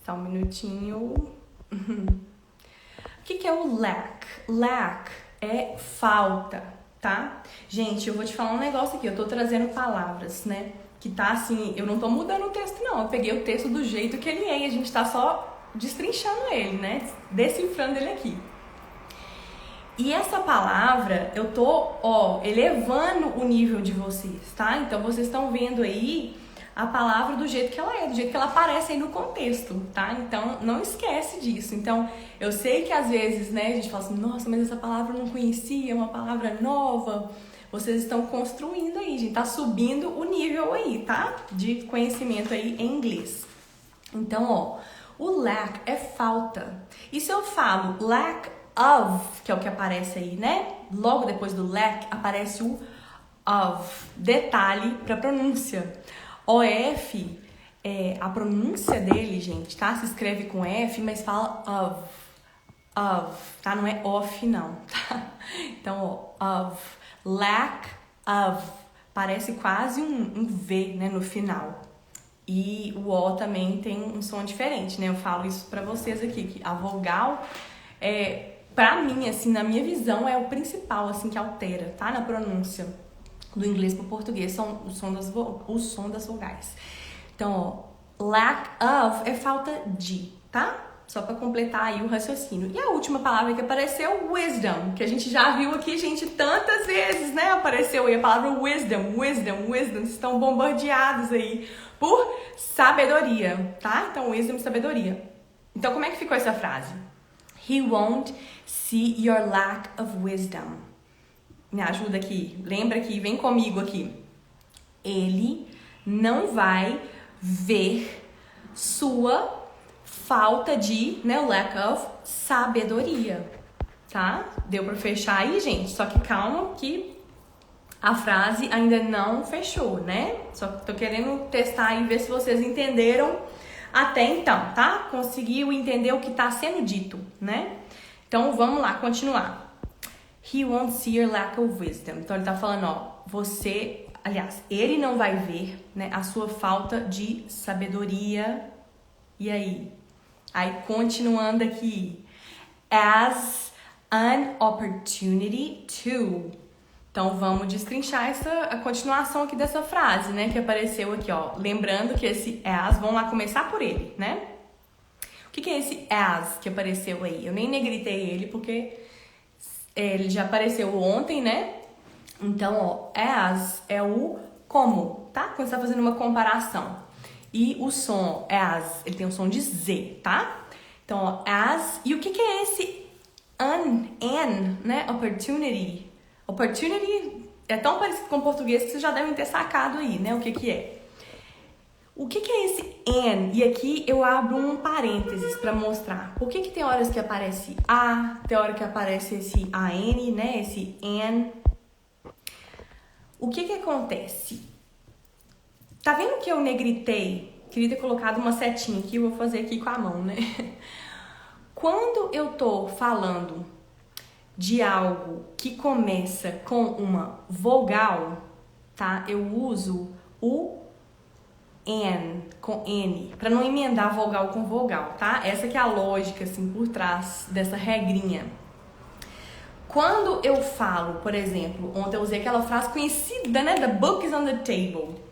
Só um minutinho. O que é o lack? Lack é falta, tá? Gente, eu vou te falar um negócio aqui. Eu tô trazendo palavras, né? Que tá assim, eu não tô mudando o texto, não. Eu peguei o texto do jeito que ele é e a gente tá só destrinchando ele, né? Decifrando ele aqui. E essa palavra, eu tô, ó, elevando o nível de vocês, tá? Então, vocês estão vendo aí a palavra do jeito que ela é, do jeito que ela aparece aí no contexto, tá? Então, não esquece disso. Então, eu sei que às vezes, né, a gente fala assim, nossa, mas essa palavra eu não conhecia, é uma palavra nova. Vocês estão construindo aí, gente, tá subindo o nível aí, tá? De conhecimento aí em inglês. Então, ó, o lack é falta. E se eu falo lack of, que é o que aparece aí, né? Logo depois do lack aparece o of. Detalhe para pronúncia. OF, a pronúncia dele, gente, tá? Se escreve com F, mas fala of. Of, tá? Não é off, não, tá? Então, ó, of. Lack of. Parece quase um V, né? No final. E o O também tem um som diferente, né? Eu falo isso pra vocês aqui, que a vogal pra mim, assim, na minha visão, é o principal, assim, que altera, tá? Na pronúncia do inglês pro português, são o som das vogais. Então, ó, lack of é falta de, tá? Só pra completar aí o raciocínio. E a última palavra que apareceu, wisdom, que a gente já viu aqui, gente, tantas vezes, né? Apareceu aí a palavra wisdom. Vocês estão bombardeados aí por sabedoria, tá? Então, wisdom, sabedoria. Então, como é que ficou essa frase? He won't see your lack of wisdom. Me ajuda aqui. Lembra aqui, vem comigo aqui. Ele não vai ver sua falta de, né, o lack of sabedoria, tá? Deu pra fechar aí, gente? Só que calma que a frase ainda não fechou, né? Só que tô querendo testar e ver se vocês entenderam até então, tá? Conseguiu entender o que tá sendo dito, né? Então, vamos lá, continuar. He won't see your lack of wisdom. Então, ele tá falando, ó, ele não vai ver, né, a sua falta de sabedoria. E aí? Aí, continuando aqui. As an opportunity to. Então, vamos destrinchar a continuação aqui dessa frase, né? Que apareceu aqui, ó. Lembrando que esse as, vamos lá começar por ele, né? O que é esse as que apareceu aí? Eu nem negritei ele porque ele já apareceu ontem, né? Então, ó, as é o como, tá? Quando você tá fazendo uma comparação. E o som as, ele tem um som de Z, tá? Então, ó, as. E o que é esse an, né? Opportunity. Opportunity é tão parecido com o português que vocês já devem ter sacado aí, né? O que é. O que é esse an? E aqui eu abro um parênteses para mostrar. Por que tem horas que aparece a, tem hora que aparece esse an, né? Esse an. O que acontece? Tá vendo que eu negritei? Queria ter colocado uma setinha aqui, eu vou fazer aqui com a mão, né? Quando eu tô falando de algo que começa com uma vogal, tá? Eu uso o N, com N, para não emendar vogal com vogal, tá? Essa que é a lógica, assim, por trás dessa regrinha. Quando eu falo, por exemplo, ontem eu usei aquela frase conhecida, né? The book is on the table.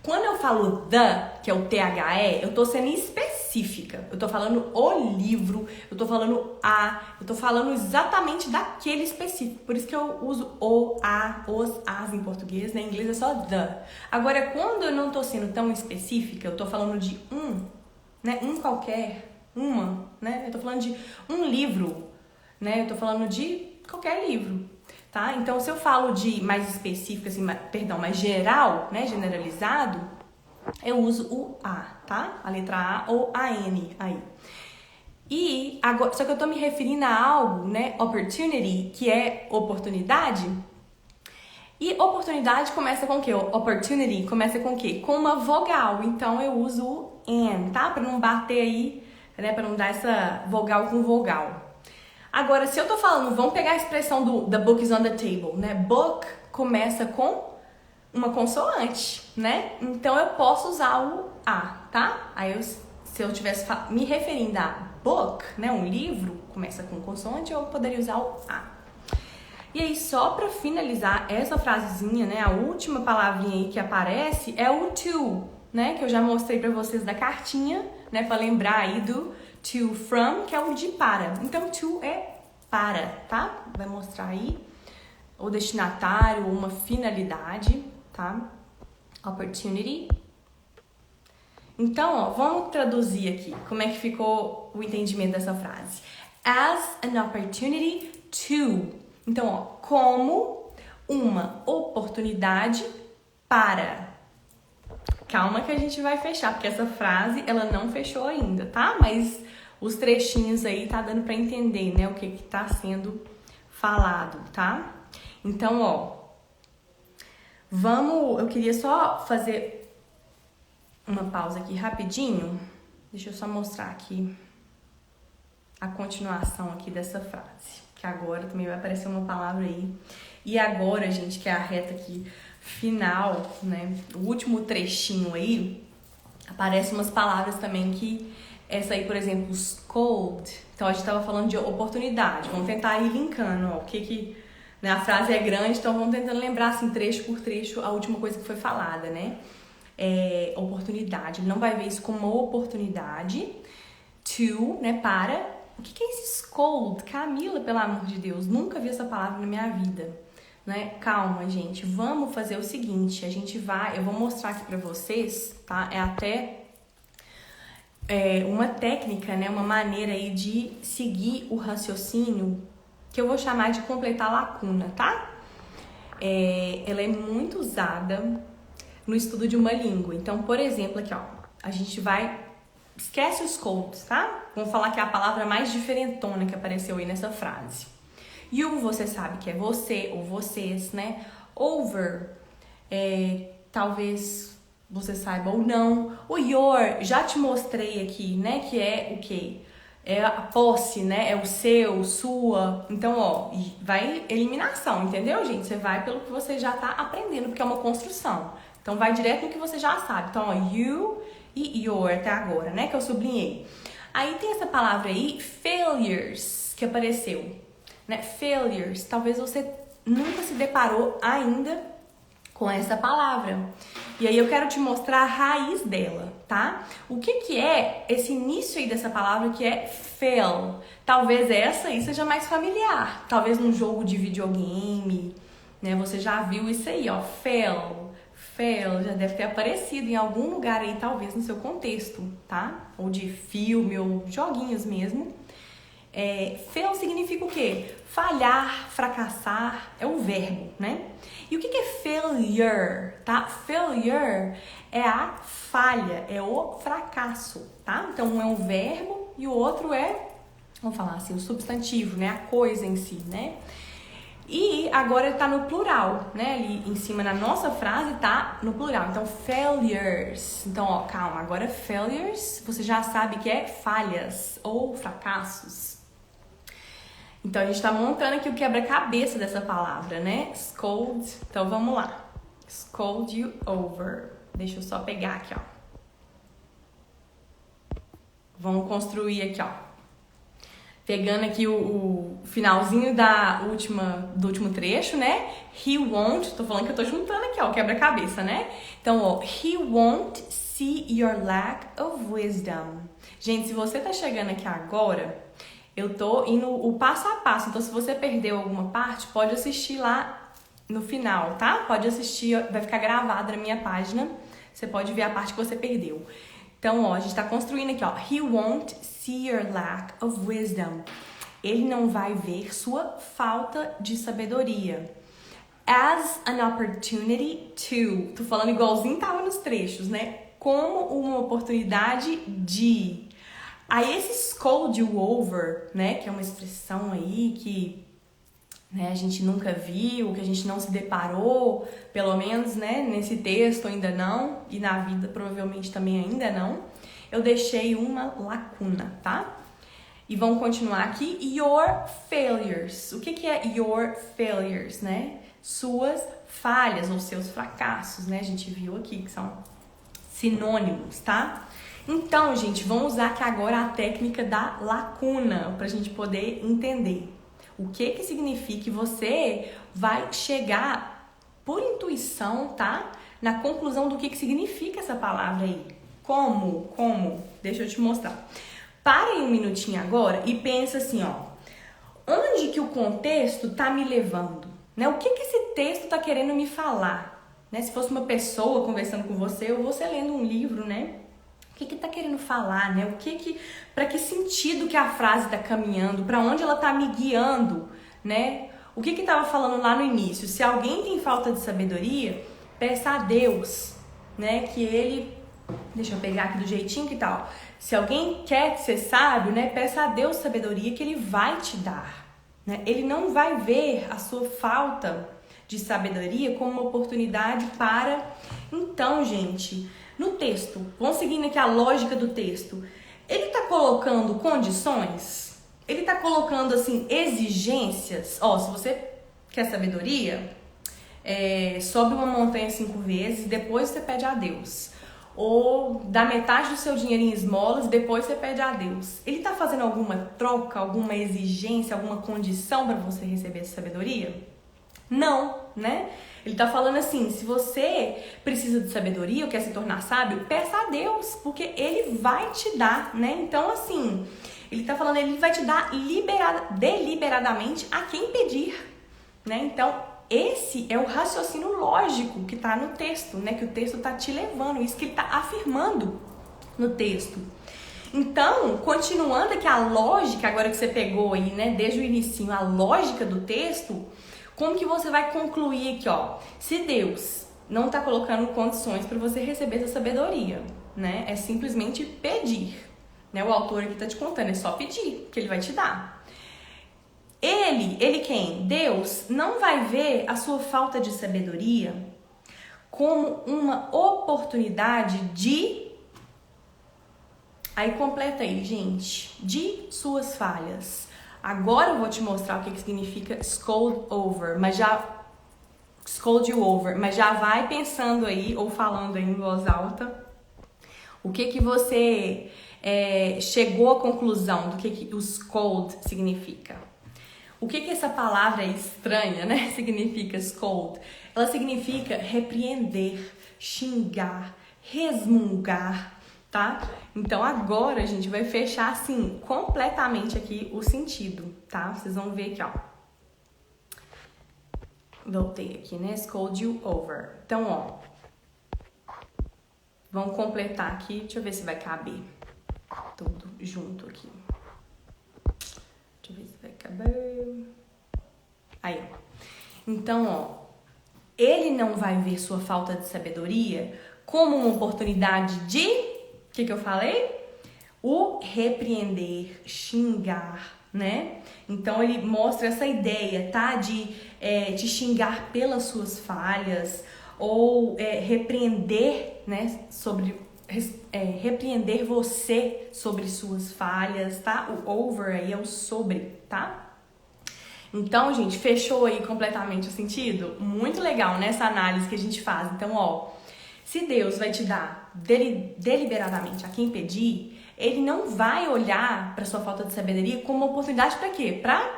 Quando eu falo the, que é o THE, eu tô sendo específica. Eu tô falando o livro, eu tô falando a, eu tô falando exatamente daquele específico. Por isso que eu uso o, a, os, as em português, né? Em inglês é só the. Agora, quando eu não tô sendo tão específica, eu tô falando de né? Um qualquer, uma, né? Eu tô falando de um livro, né? Eu tô falando de qualquer livro. Tá? Então, se eu falo de mais específico, assim, mais geral, né, generalizado, eu uso o a, tá? A letra A ou a N aí. E agora, só que eu tô me referindo a algo, né, opportunity, que é oportunidade. E oportunidade começa com o quê? Opportunity começa com o quê? Com uma vogal. Então, eu uso o N, tá? Pra não bater aí, né, pra não dar essa vogal com vogal. Agora, se eu tô falando, vamos pegar a expressão do the book is on the table, né? Book começa com uma consoante, né? Então, eu posso usar o a, tá? Aí, se eu tivesse me referindo a book, né? Um livro, começa com consoante, eu poderia usar o a. E aí, só pra finalizar essa frasezinha, né? A última palavrinha aí que aparece é o to, né? Que eu já mostrei pra vocês da cartinha, né? Pra lembrar aí do to, from, que é o de para. Então, to é para, tá? Vai mostrar aí o destinatário, uma finalidade, tá? Opportunity. Então, ó, vamos traduzir aqui como é que ficou o entendimento dessa frase. As an opportunity to. Então, ó, como uma oportunidade para. Calma que a gente vai fechar, porque essa frase, ela não fechou ainda, tá? Mas os trechinhos aí tá dando pra entender, né? O que tá sendo falado, tá? Então, ó, eu queria só fazer uma pausa aqui rapidinho. Deixa eu só mostrar aqui a continuação aqui dessa frase, que agora também vai aparecer uma palavra aí. E agora, gente, que é a reta aqui final, né? O último trechinho aí, aparecem umas palavras também que essa aí, por exemplo, scold. Então a gente tava falando de oportunidade. Vamos tentar ir linkando, ó, o que né, a frase é grande, então vamos tentando lembrar assim trecho por trecho a última coisa que foi falada, né? Oportunidade. Ele não vai ver isso como uma oportunidade. To, né, para. O que é esse scold? Camila, pelo amor de Deus, nunca vi essa palavra na minha vida. Né? Calma, gente, vamos fazer o seguinte, eu vou mostrar aqui pra vocês, tá? É até uma técnica, né? Uma maneira aí de seguir o raciocínio, que eu vou chamar de completar a lacuna, tá? Ela é muito usada no estudo de uma língua. Então, por exemplo, aqui, ó, a gente esquece os colds, tá? Vamos falar que é a palavra mais diferentona que apareceu aí nessa frase. You, você sabe que é você ou vocês, né? Over, talvez você saiba ou não. O your, já te mostrei aqui, né? Que é o quê? É a posse, né? É o seu, sua. Então, ó, vai eliminação, entendeu, gente? Você vai pelo que você já tá aprendendo, porque é uma construção. Então, vai direto no que você já sabe. Então, ó, you e your até agora, né? Que eu sublinhei. Aí tem essa palavra aí, failures, que apareceu. Né? Failures, talvez você nunca se deparou ainda com essa palavra. E aí eu quero te mostrar a raiz dela, tá? O que é esse início aí dessa palavra que é fail? Talvez essa aí seja mais familiar. Talvez num jogo de videogame, né? Você já viu isso aí, ó, fail. Fail já deve ter aparecido em algum lugar aí, talvez no seu contexto, tá? Ou de filme, ou joguinhos mesmo. Fail significa o quê? Falhar, fracassar, é o verbo, né? E o que é failure, tá? Failure é a falha, é o fracasso, tá? Então, um é um verbo e o outro é, vamos falar assim, o substantivo, né? A coisa em si, né? E agora ele tá no plural, né? Ali em cima na nossa frase tá no plural. Então, failures. Então, ó, calma. Agora, failures, você já sabe que é falhas ou fracassos. Então, a gente tá montando aqui o quebra-cabeça dessa palavra, né? Scold. Então, vamos lá. Scold you over. Deixa eu só pegar aqui, ó. Vamos construir aqui, ó. Pegando aqui o finalzinho do último trecho, né? He won't, tô falando que eu tô juntando aqui, ó, quebra-cabeça, né? Então, ó, he won't see your lack of wisdom. Gente, se você tá chegando aqui agora, eu tô indo o passo a passo. Então, se você perdeu alguma parte, pode assistir lá no final, tá? Pode assistir, vai ficar gravado na minha página. Você pode ver a parte que você perdeu. Então, ó, a gente tá construindo aqui, ó. He won't see your lack of wisdom. Ele não vai ver sua falta de sabedoria. As an opportunity to. Tô falando igualzinho tava nos trechos, né? Como uma oportunidade de. Aí esse scold you over, né? Que é uma expressão aí que, né, a gente nunca viu, que a gente não se deparou, pelo menos, né, nesse texto ainda não, e na vida provavelmente também ainda não. Eu deixei uma lacuna, tá? E vamos continuar aqui. Your failures. O que é your failures, né? Suas falhas ou seus fracassos, né? A gente viu aqui que são sinônimos, tá? Então, gente, vamos usar aqui agora a técnica da lacuna pra gente poder entender. O que significa que você vai chegar por intuição, tá? Na conclusão do que significa essa palavra aí. Como? Deixa eu te mostrar. Para aí um minutinho agora e pensa assim, ó. Onde que o contexto tá me levando? Né? O que esse texto tá querendo me falar? Né? Se fosse uma pessoa conversando com você ou você lendo um livro, né? O que tá querendo falar, né? Para que sentido que a frase tá caminhando? Para onde ela tá me guiando, né? O que tava falando lá no início? Se alguém tem falta de sabedoria, peça a Deus, né? Que ele, deixa eu pegar aqui do jeitinho que tal. Se alguém quer ser sábio, né? Peça a Deus sabedoria que ele vai te dar, né? Ele não vai ver a sua falta de sabedoria como uma oportunidade para. Então, gente, no texto, vamos seguindo aqui a lógica do texto, ele tá colocando condições? Ele tá colocando, assim, exigências? Ó, se você quer sabedoria, sobe uma montanha 5 vezes, depois você pede a Deus. Ou dá metade do seu dinheiro em esmolas, depois você pede a Deus. Ele tá fazendo alguma troca, alguma exigência, alguma condição para você receber essa sabedoria? Não, né? Ele tá falando assim, se você precisa de sabedoria ou quer se tornar sábio, peça a Deus, porque ele vai te dar, né? Então, assim, ele tá falando, ele vai te dar deliberadamente a quem pedir, né? Então, esse é o raciocínio lógico que tá no texto, né? Que o texto tá te levando, isso que ele tá afirmando no texto. Então, continuando aqui a lógica, agora que você pegou aí, né? Desde o início, a lógica do texto, como que você vai concluir aqui, ó? Se Deus não está colocando condições para você receber essa sabedoria, né? É simplesmente pedir, né? O autor aqui está te contando, é só pedir, que ele vai te dar. Ele quem? Deus não vai ver a sua falta de sabedoria como uma oportunidade de... Aí completa aí, gente. De suas falhas. Agora eu vou te mostrar o que significa scold over, scold you over, mas já vai pensando aí ou falando aí em voz alta o que você chegou à conclusão do que o scold significa. O que essa palavra estranha, né, significa scold? Ela significa repreender, xingar, resmungar, tá? Então agora a gente vai fechar assim completamente aqui o sentido, tá? Vocês vão ver aqui, ó. Voltei aqui, né? Scold you over. Então, ó, Vamos completar aqui. Deixa eu ver se vai caber tudo junto aqui. Deixa eu ver se vai caber. Aí, ó. Então, ó. Ele não vai ver sua falta de sabedoria como uma oportunidade de... O que eu falei? O repreender, xingar, né? Então, ele mostra essa ideia, tá? De te xingar pelas suas falhas ou repreender, né? Repreender você sobre suas falhas, tá? O over aí é o sobre, tá? Então, gente, fechou aí completamente o sentido? Muito legal nessa análise que a gente faz. Então, ó, se Deus vai te dar deliberadamente a quem pedir, Ele não vai olhar para sua falta de sabedoria como uma oportunidade para quê? Para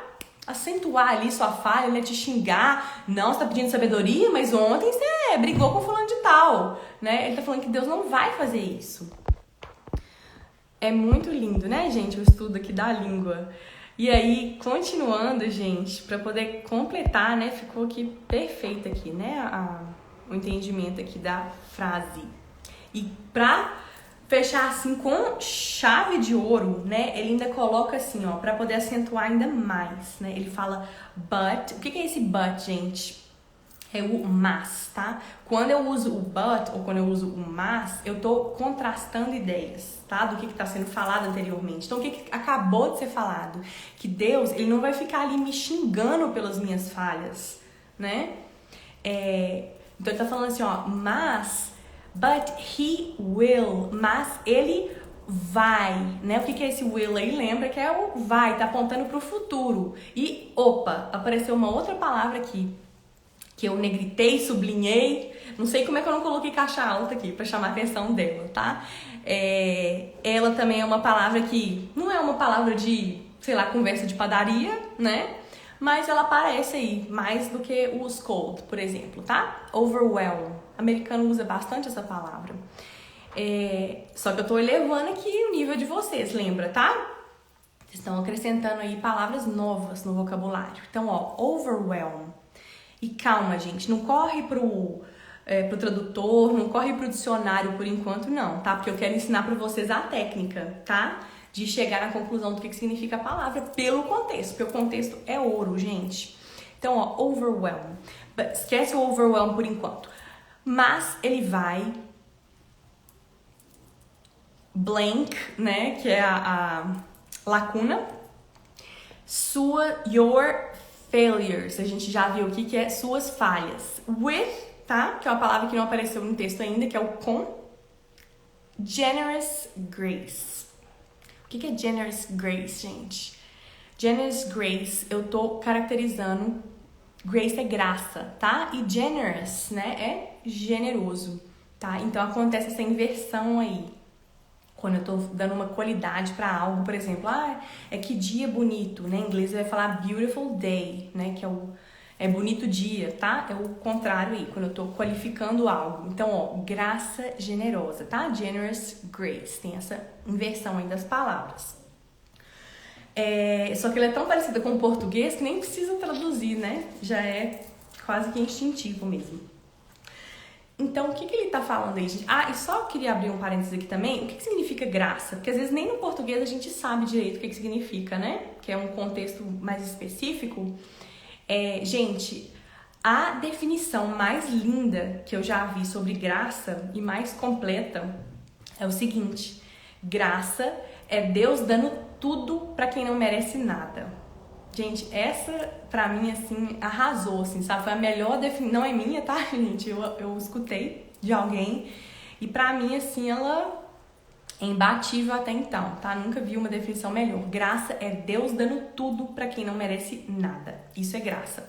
acentuar ali sua falha, né? Te xingar. Não, você tá pedindo sabedoria, mas ontem você brigou com fulano de tal, né? Ele tá falando que Deus não vai fazer isso. É muito lindo, né, gente, o estudo aqui da língua. E aí, continuando, gente, para poder completar, né, ficou aqui perfeito aqui, né, o entendimento aqui da frase. E para fechar assim com chave de ouro, né, ele ainda coloca assim, ó, para poder acentuar ainda mais, né, ele fala but. O que é esse but, gente? É o mas, tá? Quando eu uso o but ou quando eu uso o mas, eu tô contrastando ideias, tá? Do que tá sendo falado anteriormente. Então, o que acabou de ser falado? Que Deus, Ele não vai ficar ali me xingando pelas minhas falhas, né? Então, ele tá falando assim, ó, but He will, mas Ele vai, né? O que é esse will aí? Lembra que é o vai, tá apontando pro futuro. E, opa, apareceu uma outra palavra aqui, que eu negritei, sublinhei, não sei como é que eu não coloquei caixa alta aqui pra chamar a atenção dela, tá? Ela também é uma palavra que não é uma palavra de, sei lá, conversa de padaria, né? Mas ela aparece aí, mais do que o scold, por exemplo, tá? Overwhelm. O americano usa bastante essa palavra. Só que eu tô elevando aqui o nível de vocês, lembra, tá? Vocês estão acrescentando aí palavras novas no vocabulário. Então, ó, overwhelm. E calma, gente, não corre pro tradutor, não corre pro dicionário por enquanto, não, tá? Porque eu quero ensinar pra vocês a técnica, tá? De chegar na conclusão do que significa a palavra pelo contexto, porque o contexto é ouro, gente. Então, ó, overwhelm. Esquece o overwhelm por enquanto. Mas ele vai blank, né? Que é a lacuna. Your failures, a gente já viu aqui que é suas falhas. With, tá? Que é uma palavra que não apareceu no texto ainda, que é o com. Generous grace. O que é generous grace, gente? Generous grace, eu tô caracterizando. Grace é graça, tá? E generous, né? É generoso, tá? Então acontece essa inversão aí. Quando eu tô dando uma qualidade para algo, por exemplo, que dia bonito, né? Em inglês vai falar beautiful day, né? Que é bonito dia, tá? É o contrário aí, quando eu tô qualificando algo. Então, ó, graça generosa, tá? Generous grace, tem essa inversão aí das palavras. Só que ela é tão parecida com o português que nem precisa traduzir, né? Já é quase que instintivo mesmo. Então, o que ele tá falando aí, gente? E só queria abrir um parênteses aqui também. O que significa graça? Porque às vezes nem no português a gente sabe direito o que significa, né? Que é um contexto mais específico. Gente, a definição mais linda que eu já vi sobre graça e mais completa é o seguinte: graça é Deus dando tudo pra quem não merece nada. Gente, essa pra mim, assim, arrasou, assim, sabe? Foi a melhor definição. Não é minha, tá, gente? Eu escutei de alguém. E pra mim, assim, ela é imbatível até então, tá? Nunca vi uma definição melhor. Graça é Deus dando tudo pra quem não merece nada. Isso é graça.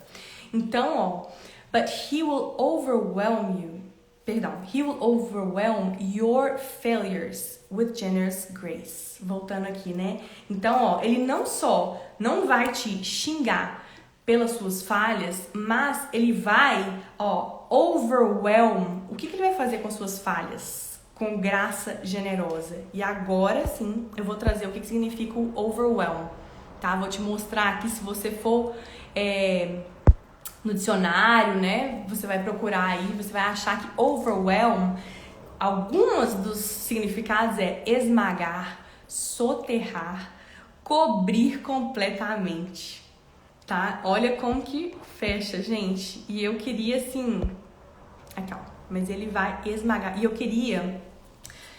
Então, ó, but He will overwhelm you. Perdão, He will overwhelm your failures with generous grace. Voltando aqui, né? Então, ó, Ele não só não vai te xingar pelas suas falhas, mas Ele vai, ó, overwhelm. O que Ele vai fazer com suas falhas? Com graça generosa. E agora sim, eu vou trazer o que significa o overwhelm, tá? Vou te mostrar aqui, se você for no dicionário, né? Você vai procurar aí, você vai achar que overwhelm, alguns dos significados é esmagar, soterrar, cobrir completamente, tá? Olha como que fecha, gente. E eu queria assim... Aqui, ó. Mas ele vai esmagar. E eu queria,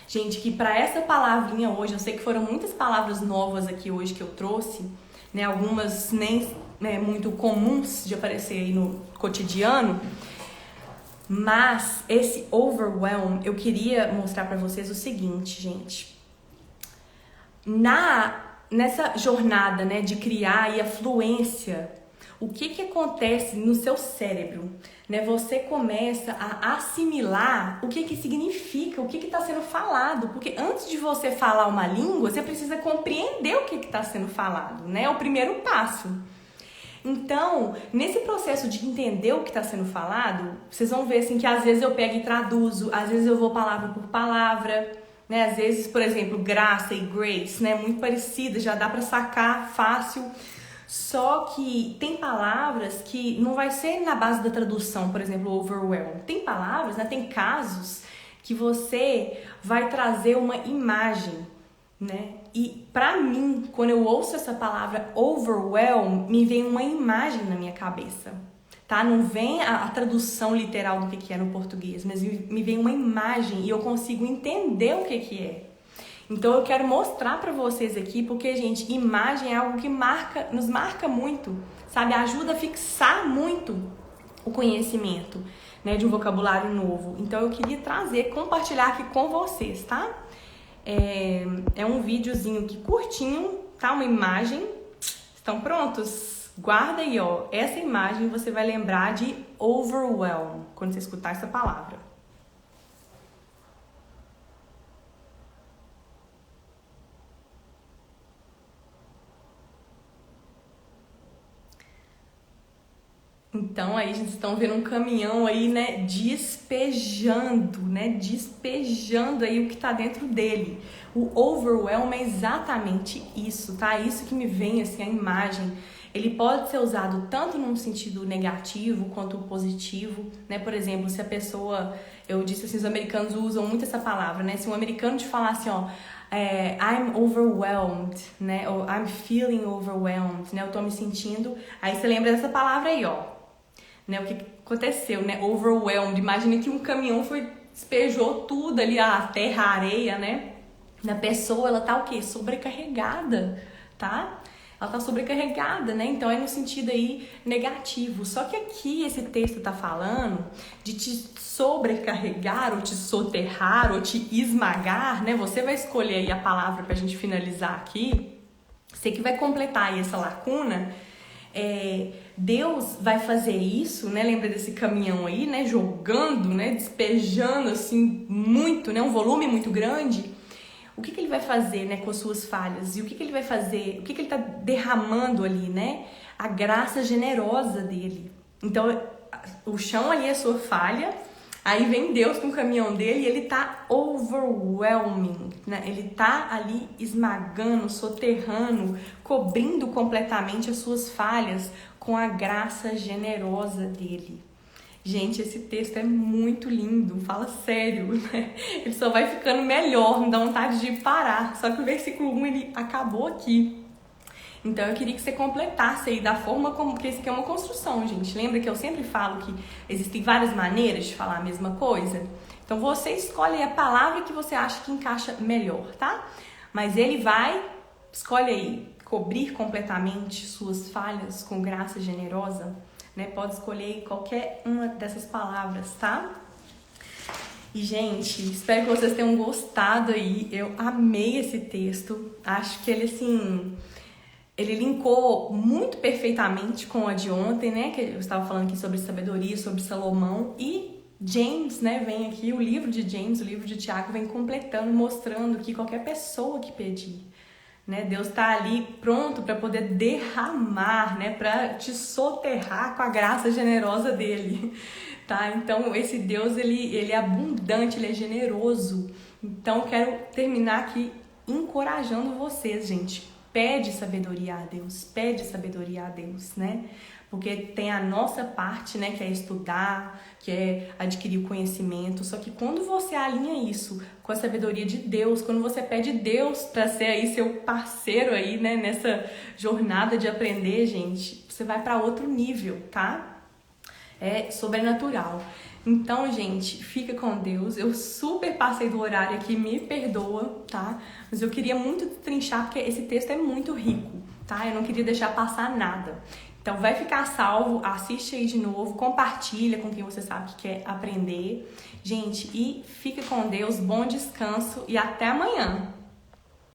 gente, que para essa palavrinha hoje, eu sei que foram muitas palavras novas aqui hoje que eu trouxe, né? Algumas nem muito comuns de aparecer aí no cotidiano, mas esse overwhelm, eu queria mostrar para vocês o seguinte, gente. Nessa jornada, né, de criar e a fluência, o que acontece no seu cérebro? Né? Você começa a assimilar o que significa, o que está sendo falado. Porque antes de você falar uma língua, você precisa compreender o que está sendo falado, né? É o primeiro passo. Então, nesse processo de entender o que está sendo falado, vocês vão ver assim, que às vezes eu pego e traduzo, às vezes eu vou palavra por palavra, né? Às vezes, por exemplo, graça e grace, né? Muito parecidas, já dá para sacar fácil. Só que tem palavras que não vai ser na base da tradução, por exemplo, overwhelm. Tem palavras, né? Tem casos que você vai trazer uma imagem, né? E pra mim, quando eu ouço essa palavra overwhelm, me vem uma imagem na minha cabeça, tá? Não vem a tradução literal do que é no português, mas me vem uma imagem e eu consigo entender o que é. Então eu quero mostrar pra vocês aqui, porque, gente, imagem é algo que nos marca muito, sabe? Ajuda a fixar muito o conhecimento, né, de um vocabulário novo. Então eu queria compartilhar aqui com vocês, tá? É um videozinho aqui curtinho, tá? Uma imagem. Estão prontos? Guarda aí, ó. Essa imagem você vai lembrar de overwhelm quando você escutar essa palavra. Então aí, gente, estão vendo um caminhão aí, né, despejando aí o que tá dentro dele. O overwhelm é exatamente isso, tá? Isso que me vem, assim, a imagem. Ele pode ser usado tanto num sentido negativo quanto positivo, né? Por exemplo, se a pessoa, eu disse assim, os americanos usam muito essa palavra, né? Se um americano te falar assim, ó, I'm overwhelmed, né? Ou I'm feeling overwhelmed, né? Eu tô me sentindo. Aí você lembra dessa palavra aí, ó. Né, o que aconteceu, né? Overwhelmed. Imagine que um caminhão despejou tudo ali, a terra, a areia, né? Na pessoa, ela tá o quê? Sobrecarregada, tá? Ela tá sobrecarregada, né? Então é no sentido aí negativo. Só que aqui esse texto tá falando de te sobrecarregar, ou te soterrar, ou te esmagar, né? Você vai escolher aí a palavra pra gente finalizar aqui. Você que vai completar aí essa lacuna. Deus vai fazer isso, né? Lembra desse caminhão aí, né? Jogando, né? Despejando assim muito, né? Um volume muito grande. O que ele vai fazer, né? Com as suas falhas? E o que ele vai fazer? O que ele tá derramando ali, né? A graça generosa dele. Então, o chão ali é a sua falha. Aí vem Deus com o caminhão dele e ele tá overwhelming, né? Ele tá ali esmagando, soterrando, cobrindo completamente as suas falhas com a graça generosa dele. Gente, esse texto é muito lindo, fala sério, né? Ele só vai ficando melhor, não dá vontade de parar. Só que o versículo 1, ele acabou aqui. Então eu queria que você completasse aí da forma como, que isso aqui é uma construção, gente. Lembra que eu sempre falo que existem várias maneiras de falar a mesma coisa? Então você escolhe a palavra que você acha que encaixa melhor, tá? Mas escolhe aí, cobrir completamente suas falhas com graça generosa, né? Pode escolher qualquer uma dessas palavras, tá? E, gente, espero que vocês tenham gostado aí. Eu amei esse texto. Acho que ele, assim... Ele linkou muito perfeitamente com a de ontem, né? Que eu estava falando aqui sobre sabedoria, sobre Salomão. E James, né? Vem aqui, o livro de James, o livro de Tiago, vem completando, mostrando que qualquer pessoa que pedir, né? Deus está ali pronto para poder derramar, né? Para te soterrar com a graça generosa dele, tá? Então, esse Deus, ele é abundante, ele é generoso. Então, quero terminar aqui encorajando vocês, gente. Pede sabedoria a Deus, né? porque tem a nossa parte, né, que é estudar, que é adquirir o conhecimento. Só que quando você alinha isso com a sabedoria de Deus, quando você pede Deus para ser aí seu parceiro aí, né, nessa jornada de aprender, gente, você vai para outro nível, tá? É sobrenatural. Então, gente, fica com Deus. Eu super passei do horário aqui, me perdoa, tá? Mas eu queria muito trinchar, porque esse texto é muito rico, tá? Eu não queria deixar passar nada. Então, vai ficar salvo, assiste aí de novo, compartilha com quem você sabe que quer aprender. Gente, e fica com Deus, bom descanso e até amanhã!